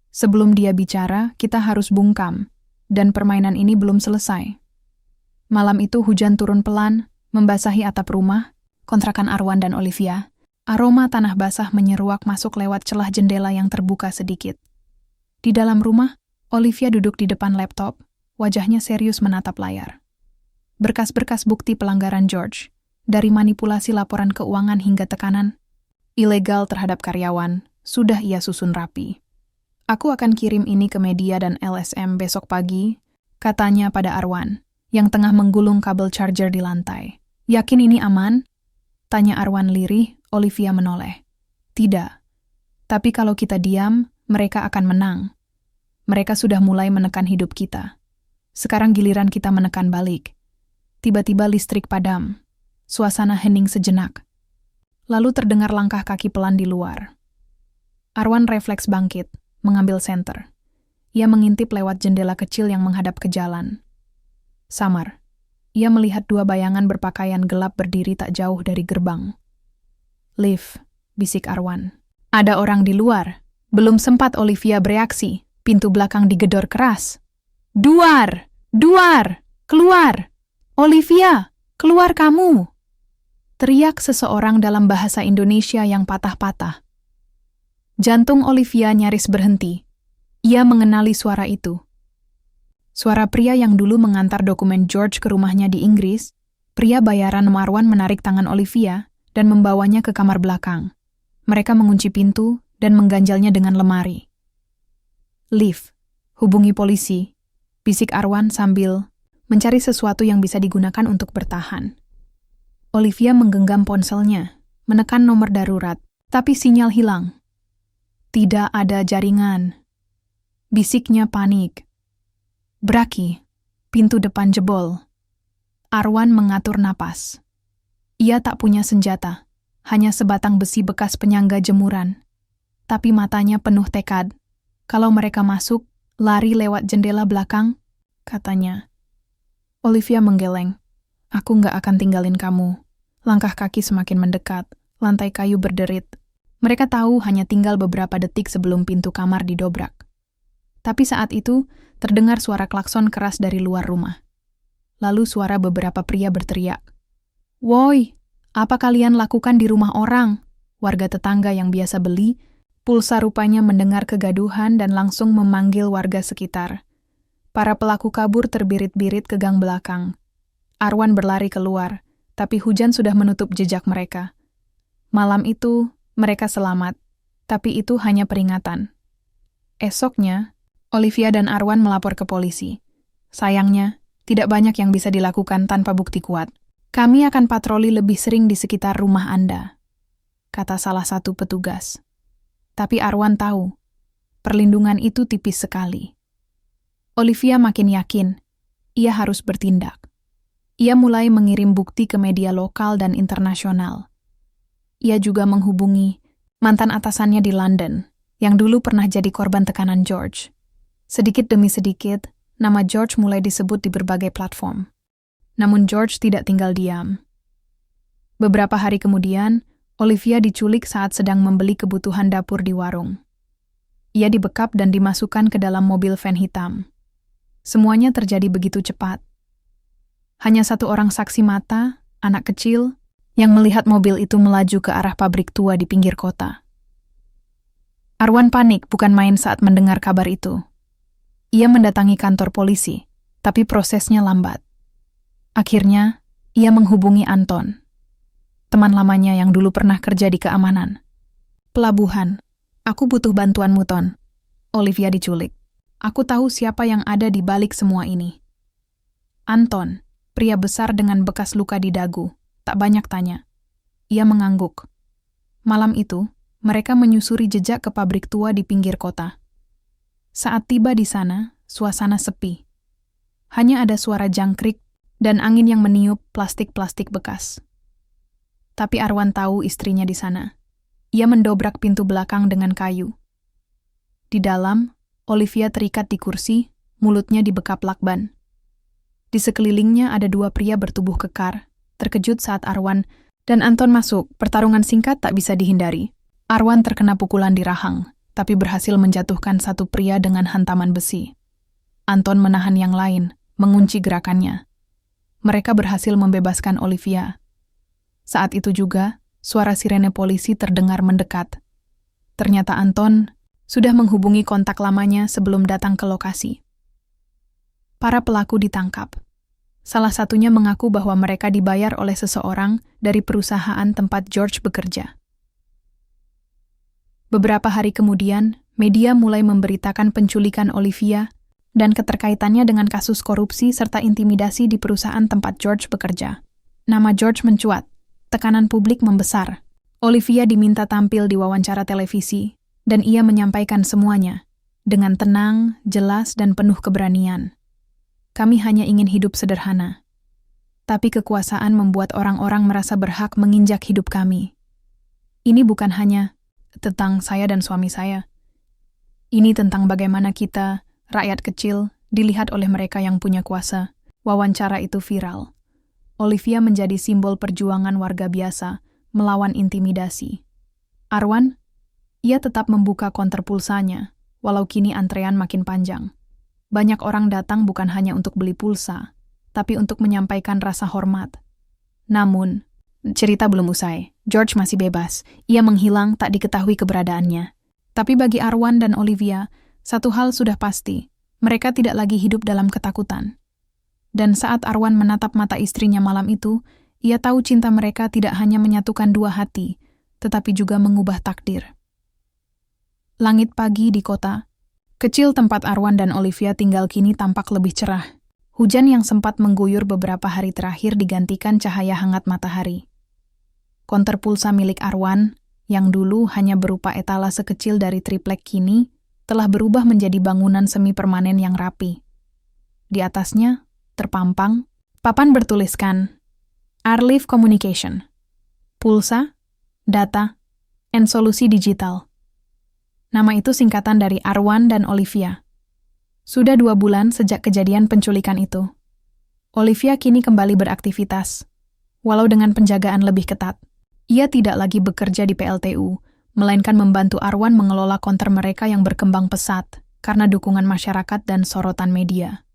S1: Sebelum dia bicara, kita harus bungkam. Dan permainan ini belum selesai. Malam itu hujan turun pelan, membasahi atap rumah, kontrakan Arwan dan Olivia. Aroma tanah basah menyeruak masuk lewat celah jendela yang terbuka sedikit. Di dalam rumah, Olivia duduk di depan laptop, wajahnya serius menatap layar. Berkas-berkas bukti pelanggaran George, dari manipulasi laporan keuangan hingga tekanan ilegal terhadap karyawan, sudah ia susun rapi. Aku akan kirim ini ke media dan LSM besok pagi, katanya pada Arwan, yang tengah menggulung kabel charger di lantai. Yakin ini aman? Tanya Arwan lirih, Olivia menoleh. Tidak. Tapi kalau kita diam, mereka akan menang. Mereka sudah mulai menekan hidup kita. Sekarang giliran kita menekan balik. Tiba-tiba listrik padam. Suasana hening sejenak. Lalu terdengar langkah kaki pelan di luar. Arwan refleks bangkit, mengambil senter. Ia mengintip lewat jendela kecil yang menghadap ke jalan. Samar. Ia melihat dua bayangan berpakaian gelap berdiri tak jauh dari gerbang. Liv, bisik Arwan. Ada orang di luar. Belum sempat Olivia bereaksi, pintu belakang digedor keras. Duar! Duar! Keluar! Olivia! Keluar kamu! Teriak seseorang dalam bahasa Indonesia yang patah-patah. Jantung Olivia nyaris berhenti. Ia mengenali suara itu. Suara pria yang dulu mengantar dokumen George ke rumahnya di Inggris. Pria bayaran Marwan menarik tangan Olivia dan membawanya ke kamar belakang. Mereka mengunci pintu dan mengganjalnya dengan lemari. Liv, hubungi polisi, bisik Arwan sambil mencari sesuatu yang bisa digunakan untuk bertahan. Olivia menggenggam ponselnya, menekan nomor darurat, tapi sinyal hilang. Tidak ada jaringan. Bisiknya panik. Braki, pintu depan jebol. Arwan mengatur napas. Ia tak punya senjata, hanya sebatang besi bekas penyangga jemuran. Tapi matanya penuh tekad. Kalau mereka masuk, lari lewat jendela belakang, katanya. Olivia menggeleng. Aku nggak akan tinggalin kamu. Langkah kaki semakin mendekat, lantai kayu berderit. Mereka tahu hanya tinggal beberapa detik sebelum pintu kamar didobrak. Tapi saat itu, terdengar suara klakson keras dari luar rumah. Lalu suara beberapa pria berteriak. Woi, apa kalian lakukan di rumah orang? Warga tetangga yang biasa beli, pulsa rupanya mendengar kegaduhan dan langsung memanggil warga sekitar. Para pelaku kabur terbirit-birit ke gang belakang. Arwan berlari keluar, tapi hujan sudah menutup jejak mereka. Malam itu, mereka selamat, tapi itu hanya peringatan. Esoknya, Olivia dan Arwan melapor ke polisi. Sayangnya, tidak banyak yang bisa dilakukan tanpa bukti kuat. Kami akan patroli lebih sering di sekitar rumah Anda, kata salah satu petugas. Tapi Arwan tahu, perlindungan itu tipis sekali. Olivia makin yakin, ia harus bertindak. Ia mulai mengirim bukti ke media lokal dan internasional. Ia juga menghubungi mantan atasannya di London, yang dulu pernah jadi korban tekanan George. Sedikit demi sedikit, nama George mulai disebut di berbagai platform. Namun George tidak tinggal diam. Beberapa hari kemudian, Olivia diculik saat sedang membeli kebutuhan dapur di warung. Ia dibekap dan dimasukkan ke dalam mobil van hitam. Semuanya terjadi begitu cepat. Hanya satu orang saksi mata, anak kecil, yang melihat mobil itu melaju ke arah pabrik tua di pinggir kota. Arwan panik bukan main saat mendengar kabar itu. Ia mendatangi kantor polisi, tapi prosesnya lambat. Akhirnya, ia menghubungi Anton, teman lamanya yang dulu pernah kerja di keamanan. "Pelabuhan, aku butuh bantuanmu, Ton." Olivia diculik. "Aku tahu siapa yang ada di balik semua ini." Anton, pria besar dengan bekas luka di dagu, tak banyak tanya. Ia mengangguk. Malam itu, mereka menyusuri jejak ke pabrik tua di pinggir kota. Saat tiba di sana, suasana sepi. Hanya ada suara jangkrik dan angin yang meniup plastik-plastik bekas. Tapi Arwan tahu istrinya di sana. Ia mendobrak pintu belakang dengan kayu. Di dalam, Olivia terikat di kursi, mulutnya dibekap lakban. Di sekelilingnya ada dua pria bertubuh kekar, terkejut saat Arwan dan Anton masuk. Pertarungan singkat tak bisa dihindari. Arwan terkena pukulan di rahang, tapi berhasil menjatuhkan satu pria dengan hantaman besi. Anton menahan yang lain, mengunci gerakannya. Mereka berhasil membebaskan Olivia. Saat itu juga, suara sirene polisi terdengar mendekat. Ternyata Anton sudah menghubungi kontak lamanya sebelum datang ke lokasi. Para pelaku ditangkap. Salah satunya mengaku bahwa mereka dibayar oleh seseorang dari perusahaan tempat George bekerja. Beberapa hari kemudian, media mulai memberitakan penculikan Olivia dan keterkaitannya dengan kasus korupsi serta intimidasi di perusahaan tempat George bekerja. Nama George mencuat, tekanan publik membesar. Olivia diminta tampil di wawancara televisi, dan ia menyampaikan semuanya, dengan tenang, jelas, dan penuh keberanian. "Kami hanya ingin hidup sederhana. Tapi kekuasaan membuat orang-orang merasa berhak menginjak hidup kami. Ini bukan hanya tentang saya dan suami saya. Ini tentang bagaimana kita, rakyat kecil, dilihat oleh mereka yang punya kuasa." Wawancara itu viral. Olivia menjadi simbol perjuangan warga biasa melawan intimidasi. Arwan, ia tetap membuka konter pulsanya, walau kini antrean makin panjang. Banyak orang datang bukan hanya untuk beli pulsa, tapi untuk menyampaikan rasa hormat. Namun, cerita belum usai. George masih bebas. Ia menghilang, tak diketahui keberadaannya. Tapi bagi Arwan dan Olivia, satu hal sudah pasti. Mereka tidak lagi hidup dalam ketakutan. Dan saat Arwan menatap mata istrinya malam itu, ia tahu cinta mereka tidak hanya menyatukan dua hati, tetapi juga mengubah takdir. Langit pagi di kota kecil tempat Arwan dan Olivia tinggal kini tampak lebih cerah. Hujan yang sempat mengguyur beberapa hari terakhir digantikan cahaya hangat matahari. Konter pulsa milik Arwan, yang dulu hanya berupa etalase kecil dari triplek kini, telah berubah menjadi bangunan semi-permanen yang rapi. Di atasnya, terpampang, papan bertuliskan Arliv Communication, Pulsa, Data, and Solusi Digital. Nama itu singkatan dari Arwan dan Olivia. Sudah 2 bulan sejak kejadian penculikan itu. Olivia kini kembali beraktivitas, walau dengan penjagaan lebih ketat. Ia tidak lagi bekerja di PLTU, melainkan membantu Arwan mengelola konter mereka yang berkembang pesat karena dukungan masyarakat dan sorotan media.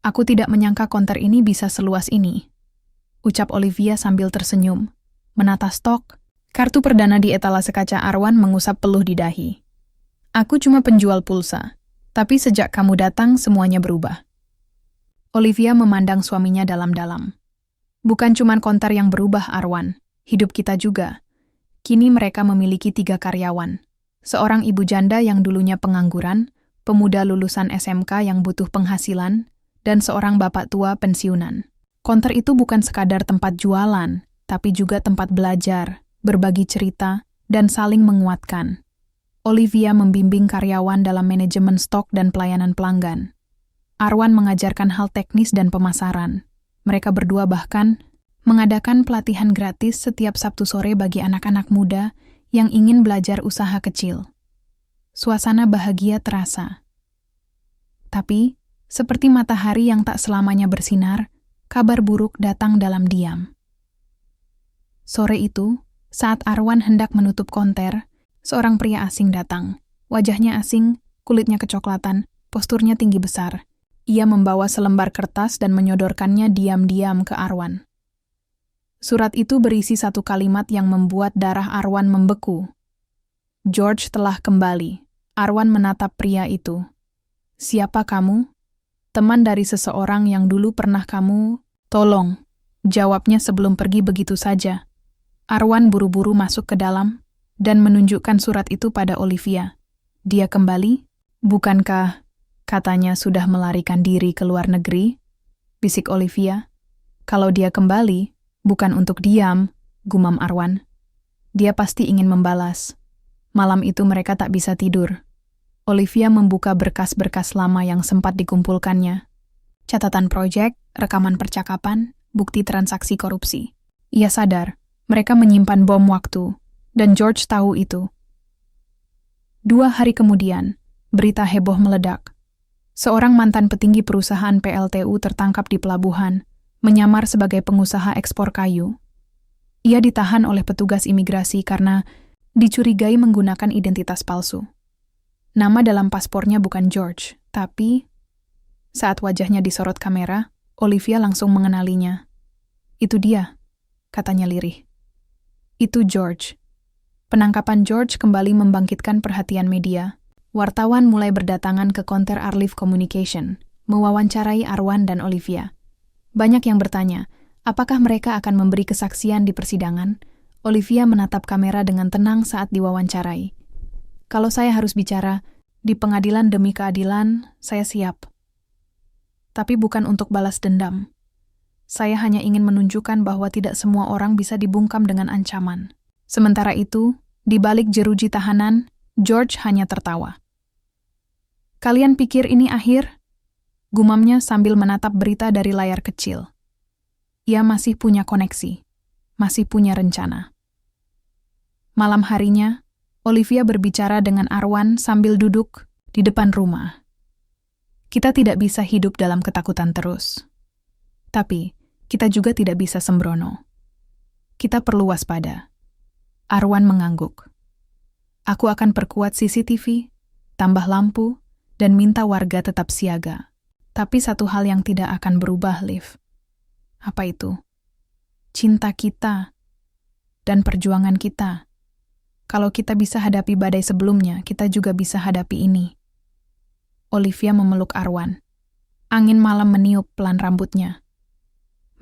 S1: "Aku tidak menyangka konter ini bisa seluas ini," ucap Olivia sambil tersenyum, menata stok. Kartu perdana di etalase kaca Arwan mengusap peluh di dahi. "Aku cuma penjual pulsa, tapi sejak kamu datang semuanya berubah." Olivia memandang suaminya dalam-dalam. "Bukan cuma konter yang berubah, Arwan. Hidup kita juga." Kini mereka memiliki 3 karyawan. Seorang ibu janda yang dulunya pengangguran, pemuda lulusan SMK yang butuh penghasilan, dan seorang bapak tua pensiunan. Konter itu bukan sekadar tempat jualan, tapi juga tempat belajar, berbagi cerita, dan saling menguatkan. Olivia membimbing karyawan dalam manajemen stok dan pelayanan pelanggan. Arwan mengajarkan hal teknis dan pemasaran. Mereka berdua bahkan mengadakan pelatihan gratis setiap Sabtu sore bagi anak-anak muda yang ingin belajar usaha kecil. Suasana bahagia terasa. Tapi, seperti matahari yang tak selamanya bersinar, kabar buruk datang dalam diam. Sore itu, saat Arwan hendak menutup konter, seorang pria asing datang. Wajahnya asing, kulitnya kecoklatan, posturnya tinggi besar. Ia membawa selembar kertas dan menyodorkannya diam-diam ke Arwan. Surat itu berisi satu kalimat yang membuat darah Arwan membeku. George telah kembali. Arwan menatap pria itu. Siapa kamu? Teman dari seseorang yang dulu pernah kamu... Tolong, jawabnya sebelum pergi begitu saja. Arwan buru-buru masuk ke dalam dan menunjukkan surat itu pada Olivia. Dia kembali? Bukankah katanya sudah melarikan diri ke luar negeri? Bisik Olivia. Kalau dia kembali, bukan untuk diam, gumam Arwan. Dia pasti ingin membalas. Malam itu mereka tak bisa tidur. Olivia membuka berkas-berkas lama yang sempat dikumpulkannya. Catatan proyek, rekaman percakapan, bukti transaksi korupsi. Ia sadar, mereka menyimpan bom waktu, dan George tahu itu. 2 hari kemudian, berita heboh meledak. Seorang mantan petinggi perusahaan PLTU tertangkap di pelabuhan, menyamar sebagai pengusaha ekspor kayu. Ia ditahan oleh petugas imigrasi karena dicurigai menggunakan identitas palsu. Nama dalam paspornya bukan George, tapi saat wajahnya disorot kamera, Olivia langsung mengenalinya. Itu dia, katanya lirih. Itu George. Penangkapan George kembali membangkitkan perhatian media. Wartawan mulai berdatangan ke konter Arliv Communication, mewawancarai Arwan dan Olivia. Banyak yang bertanya, apakah mereka akan memberi kesaksian di persidangan? Olivia menatap kamera dengan tenang saat diwawancarai. Kalau saya harus bicara, di pengadilan demi keadilan, saya siap. Tapi bukan untuk balas dendam. Saya hanya ingin menunjukkan bahwa tidak semua orang bisa dibungkam dengan ancaman. Sementara itu, di balik jeruji tahanan, George hanya tertawa. Kalian pikir ini akhir? Gumamnya sambil menatap berita dari layar kecil. Ia masih punya koneksi, masih punya rencana. Malam harinya, Olivia berbicara dengan Arwan sambil duduk di depan rumah. Kita tidak bisa hidup dalam ketakutan terus. Tapi, kita juga tidak bisa sembrono. Kita perlu waspada. Arwan mengangguk. Aku akan perkuat CCTV, tambah lampu, dan minta warga tetap siaga. Tapi satu hal yang tidak akan berubah, Liv. Apa itu? Cinta kita dan perjuangan kita. Kalau kita bisa hadapi badai sebelumnya, kita juga bisa hadapi ini. Olivia memeluk Arwan. Angin malam meniup pelan rambutnya.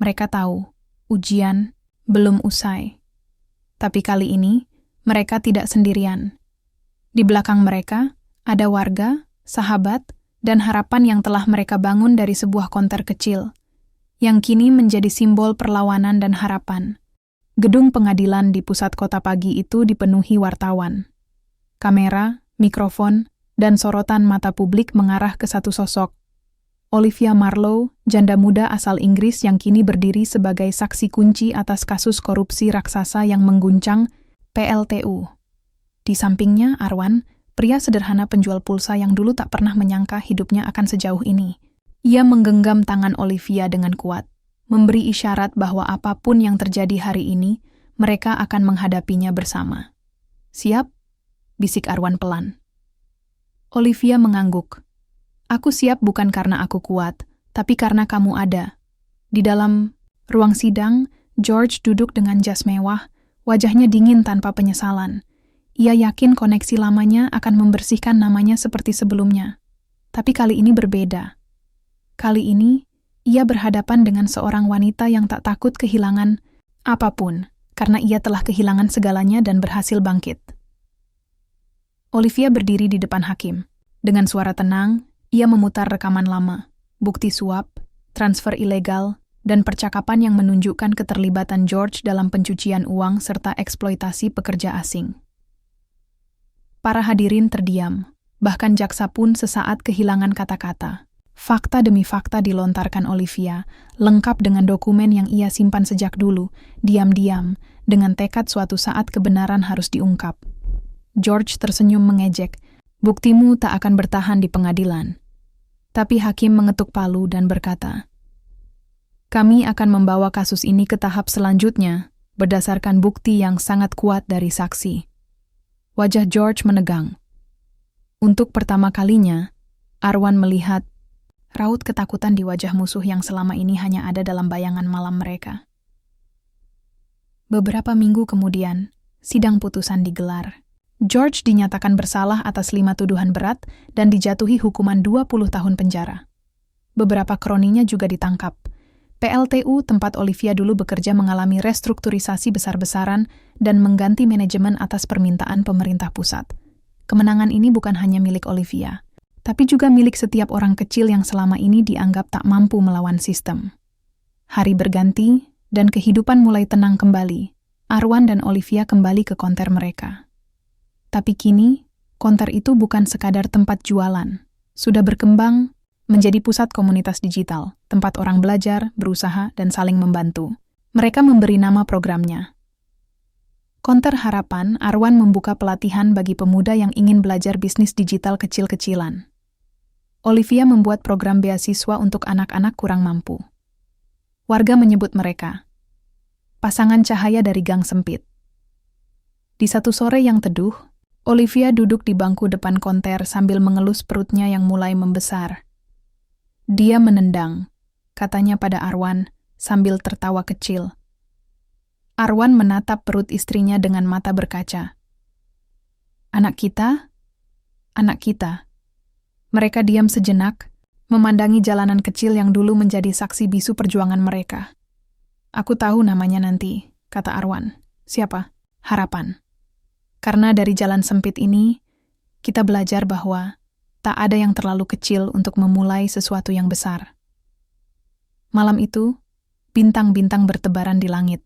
S1: Mereka tahu, ujian belum usai. Tapi kali ini, mereka tidak sendirian. Di belakang mereka, ada warga, sahabat, dan harapan yang telah mereka bangun dari sebuah konter kecil, yang kini menjadi simbol perlawanan dan harapan. Gedung pengadilan di pusat kota pagi itu dipenuhi wartawan. Kamera, mikrofon, dan sorotan mata publik mengarah ke satu sosok. Olivia Marlowe, janda muda asal Inggris yang kini berdiri sebagai saksi kunci atas kasus korupsi raksasa yang mengguncang PLTU. Di sampingnya Arwan, pria sederhana penjual pulsa yang dulu tak pernah menyangka hidupnya akan sejauh ini. Ia menggenggam tangan Olivia dengan kuat, memberi isyarat bahwa apapun yang terjadi hari ini, mereka akan menghadapinya bersama. Siap? Bisik Arwan pelan. Olivia mengangguk. Aku siap bukan karena aku kuat, tapi karena kamu ada. Di dalam ruang sidang, George duduk dengan jas mewah, wajahnya dingin tanpa penyesalan. Ia yakin koneksi lamanya akan membersihkan namanya seperti sebelumnya. Tapi kali ini berbeda. Kali ini, ia berhadapan dengan seorang wanita yang tak takut kehilangan apapun, karena ia telah kehilangan segalanya dan berhasil bangkit. Olivia berdiri di depan hakim. Dengan suara tenang, ia memutar rekaman lama, bukti suap, transfer ilegal, dan percakapan yang menunjukkan keterlibatan George dalam pencucian uang serta eksploitasi pekerja asing. Para hadirin terdiam, bahkan jaksa pun sesaat kehilangan kata-kata. Fakta demi fakta dilontarkan Olivia, lengkap dengan dokumen yang ia simpan sejak dulu, diam-diam, dengan tekad suatu saat kebenaran harus diungkap. George tersenyum mengejek, "Buktimu tak akan bertahan di pengadilan." Tapi hakim mengetuk palu dan berkata, "Kami akan membawa kasus ini ke tahap selanjutnya berdasarkan bukti yang sangat kuat dari saksi." Wajah George menegang. Untuk pertama kalinya, Arwan melihat raut ketakutan di wajah musuh yang selama ini hanya ada dalam bayangan malam mereka. Beberapa minggu kemudian, sidang putusan digelar. George dinyatakan bersalah atas 5 tuduhan berat dan dijatuhi hukuman 20 tahun penjara. Beberapa kroninya juga ditangkap. PLTU tempat Olivia dulu bekerja mengalami restrukturisasi besar-besaran dan mengganti manajemen atas permintaan pemerintah pusat. Kemenangan ini bukan hanya milik Olivia, tapi juga milik setiap orang kecil yang selama ini dianggap tak mampu melawan sistem. Hari berganti, dan kehidupan mulai tenang kembali. Arwan dan Olivia kembali ke konter mereka. Tapi kini, konter itu bukan sekadar tempat jualan. Sudah berkembang menjadi pusat komunitas digital, tempat orang belajar, berusaha, dan saling membantu. Mereka memberi nama programnya. Konter Harapan, Arwan membuka pelatihan bagi pemuda yang ingin belajar bisnis digital kecil-kecilan. Olivia membuat program beasiswa untuk anak-anak kurang mampu. Warga menyebut mereka pasangan cahaya dari gang sempit. Di satu sore yang teduh, Olivia duduk di bangku depan konter sambil mengelus perutnya yang mulai membesar. Dia menendang, katanya pada Arwan sambil tertawa kecil. Arwan menatap perut istrinya dengan mata berkaca. Anak kita? Anak kita. Mereka diam sejenak, memandangi jalanan kecil yang dulu menjadi saksi bisu perjuangan mereka. Aku tahu namanya nanti, kata Arwan. Siapa? Harapan. Karena dari jalan sempit ini, kita belajar bahwa tak ada yang terlalu kecil untuk memulai sesuatu yang besar. Malam itu, bintang-bintang bertebaran di langit.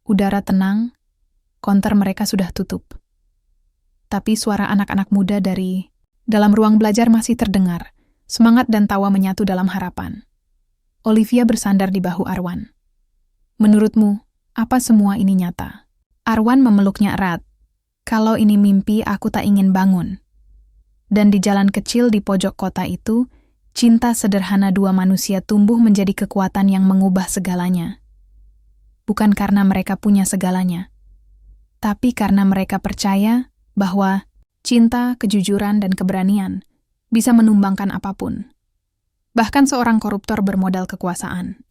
S1: Udara tenang, konter mereka sudah tutup. Tapi suara anak-anak muda dari dalam ruang belajar masih terdengar. Semangat dan tawa menyatu dalam harapan. Olivia bersandar di bahu Arwan. Menurutmu, apa semua ini nyata? Arwan memeluknya erat. Kalau ini mimpi, aku tak ingin bangun. Dan di jalan kecil di pojok kota itu, cinta sederhana dua manusia tumbuh menjadi kekuatan yang mengubah segalanya. Bukan karena mereka punya segalanya, tapi karena mereka percaya bahwa cinta, kejujuran, dan keberanian bisa menumbangkan apapun. Bahkan seorang koruptor bermodal kekuasaan.